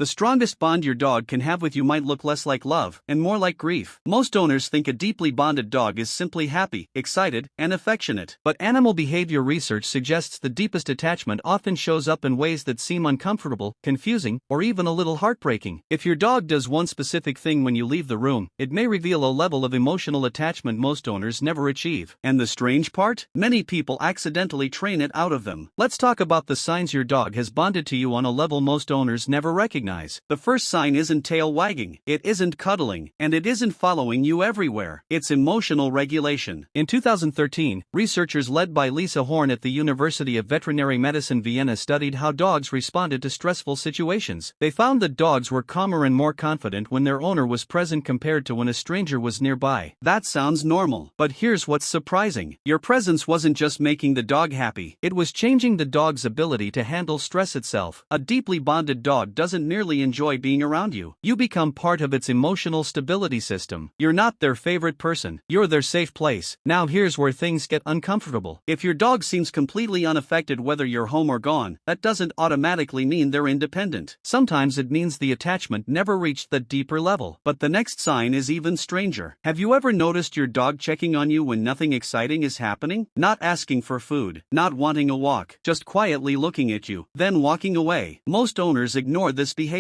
The strongest bond your dog can have with you might look less like love and more like grief. Most owners think a deeply bonded dog is simply happy, excited, and affectionate. But animal behavior research suggests the deepest attachment often shows up in ways that seem uncomfortable, confusing, or even a little heartbreaking. If your dog does one specific thing when you leave the room, it may reveal a level of emotional attachment most owners never achieve. And the strange part? Many people accidentally train it out of them. Let's talk about the signs your dog has bonded to you on a level most owners never recognize. The first sign isn't tail wagging, it isn't cuddling, and it isn't following you everywhere. It's emotional regulation. In 2013, researchers led by Lisa Horn at the University of Veterinary Medicine Vienna studied how dogs responded to stressful situations. They found that dogs were calmer and more confident when their owner was present compared to when a stranger was nearby. That sounds normal, but here's what's surprising. Your presence wasn't just making the dog happy, it was changing the dog's ability to handle stress itself. A deeply bonded dog doesn't merely enjoy being around you. You become part of its emotional stability system. You're not their favorite person, you're their safe place. Now here's where things get uncomfortable. If your dog seems completely unaffected whether you're home or gone, that doesn't automatically mean they're independent. Sometimes it means the attachment never reached that deeper level. But the next sign is even stranger. Have you ever noticed your dog checking on you when nothing exciting is happening? Not asking for food, not wanting a walk, just quietly looking at you, then walking away. Most owners ignore this behavior.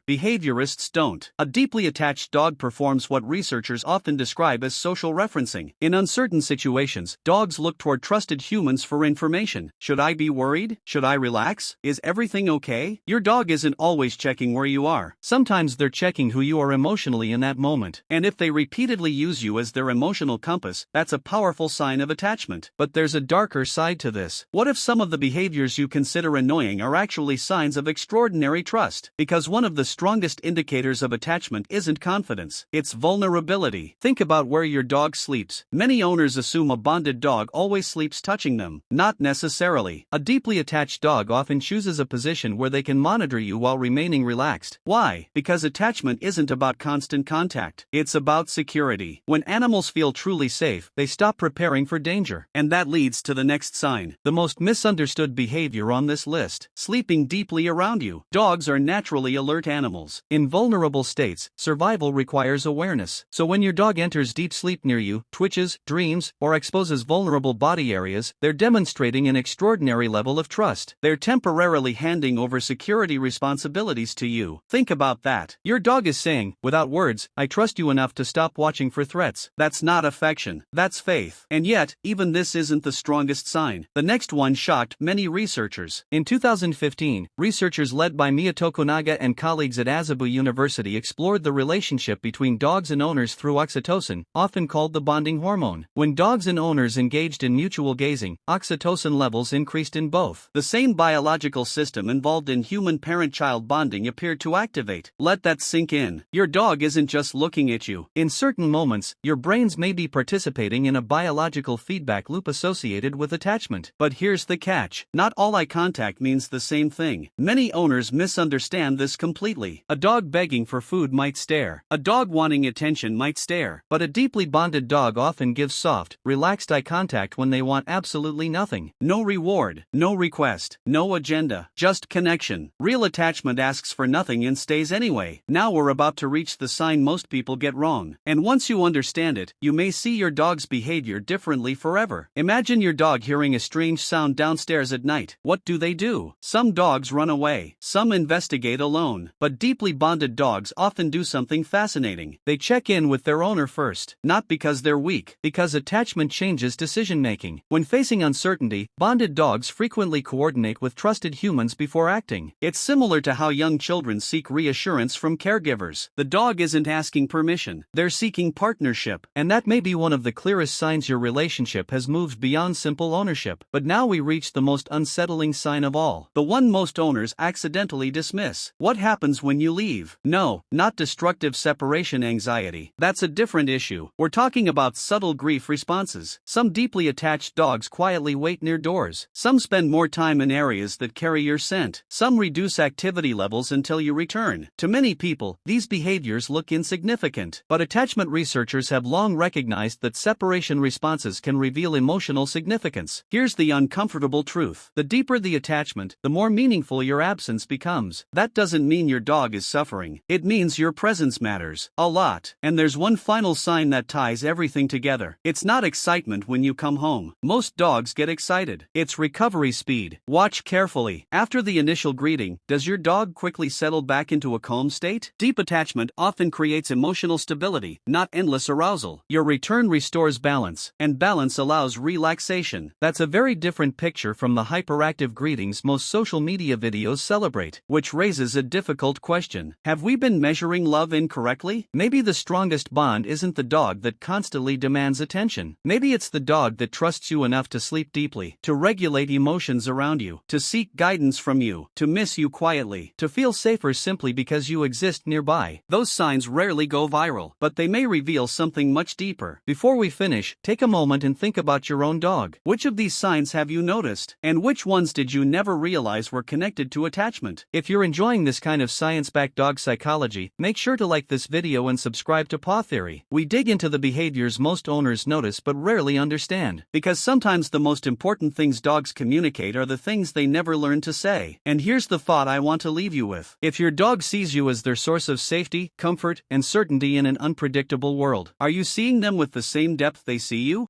Behaviorists don't. A deeply attached dog performs what researchers often describe as social referencing. In uncertain situations, dogs look toward trusted humans for information. Should I be worried? Should I relax? Is everything okay? Your dog isn't always checking where you are. Sometimes they're checking who you are emotionally in that moment. And if they repeatedly use you as their emotional compass, that's a powerful sign of attachment. But there's a darker side to this. What if some of the behaviors you consider annoying are actually signs of extraordinary trust? Because one of the strongest indicators of attachment isn't confidence, it's vulnerability. Think about where your dog sleeps. Many owners assume a bonded dog always sleeps touching them. Not necessarily. A deeply attached dog often chooses a position where they can monitor you while remaining relaxed. Why? Because attachment isn't about constant contact. It's about security. When animals feel truly safe, they stop preparing for danger. And that leads to the next sign. The most misunderstood behavior on this list: sleeping deeply around you. Dogs are naturally alert animals. In vulnerable states, survival requires awareness. So when your dog enters deep sleep near you, twitches, dreams, or exposes vulnerable body areas, they're demonstrating an extraordinary level of trust. They're temporarily handing over security responsibilities to you. Think about that. Your dog is saying, without words, I trust you enough to stop watching for threats. That's not affection, that's faith. And yet, even this isn't the strongest sign. The next one shocked many researchers. In 2015, researchers led by Mia Tokunaga and colleagues at Azabu University explored the relationship between dogs and owners through oxytocin, often called the bonding hormone. When dogs and owners engaged in mutual gazing, oxytocin levels increased in both. The same biological system involved in human parent-child bonding appeared to activate. Let that sink in. Your dog isn't just looking at you. In certain moments, your brains may be participating in a biological feedback loop associated with attachment. But here's the catch. Not all eye contact means the same thing. Many owners misunderstand this completely. A dog begging for food might stare. A dog wanting attention might stare. But a deeply bonded dog often gives soft, relaxed eye contact when they want absolutely nothing. No reward, no request, no agenda, just connection. Real attachment asks for nothing and stays anyway. Now we're about to reach the sign most people get wrong. And once you understand it, you may see your dog's behavior differently forever. Imagine your dog hearing a strange sound downstairs at night. What do? Some dogs run away. Some investigate alone. But deeply bonded dogs often do something fascinating. They check in with their owner first. Not because they're weak, because attachment changes decision-making. When facing uncertainty, bonded dogs frequently coordinate with trusted humans before acting. It's similar to how young children seek reassurance from caregivers. The dog isn't asking permission, they're seeking partnership. And that may be one of the clearest signs your relationship has moved beyond simple ownership. But now we reach the most unsettling sign of all. The one most owners accidentally dismiss. What happens when you leave? No, not destructive separation anxiety. That's a different issue. We're talking about subtle grief responses. Some deeply attached dogs quietly wait near doors. Some spend more time in areas that carry your scent. Some reduce activity levels until you return. To many people, these behaviors look insignificant. But attachment researchers have long recognized that separation responses can reveal emotional significance. Here's the uncomfortable truth. The deeper the attachment, the more meaningful your absence becomes. That doesn't doesn't mean your dog is suffering. It means your presence matters a lot. And there's one final sign that ties everything together. It's not excitement when you come home. Most dogs get excited. It's recovery speed. Watch carefully. After the initial greeting, does your dog quickly settle back into a calm state? Deep attachment often creates emotional stability, not endless arousal. Your return restores balance, and balance allows relaxation. That's a very different picture from the hyperactive greetings most social media videos celebrate, which raises a difficult question. Have we been measuring love incorrectly? Maybe the strongest bond isn't the dog that constantly demands attention. Maybe it's the dog that trusts you enough to sleep deeply, to regulate emotions around you, to seek guidance from you, to miss you quietly, to feel safer simply because you exist nearby. Those signs rarely go viral, but they may reveal something much deeper. Before we finish, take a moment and think about your own dog. Which of these signs have you noticed? And which ones did you never realize were connected to attachment? If you're enjoying this kind of science-backed dog psychology, make sure to like this video and subscribe to Paw Theory. We dig into the behaviors most owners notice but rarely understand, because sometimes the most important things dogs communicate are the things they never learn to say. And here's the thought I want to leave you with. If your dog sees you as their source of safety, comfort, and certainty in an unpredictable world, are you seeing them with the same depth they see you?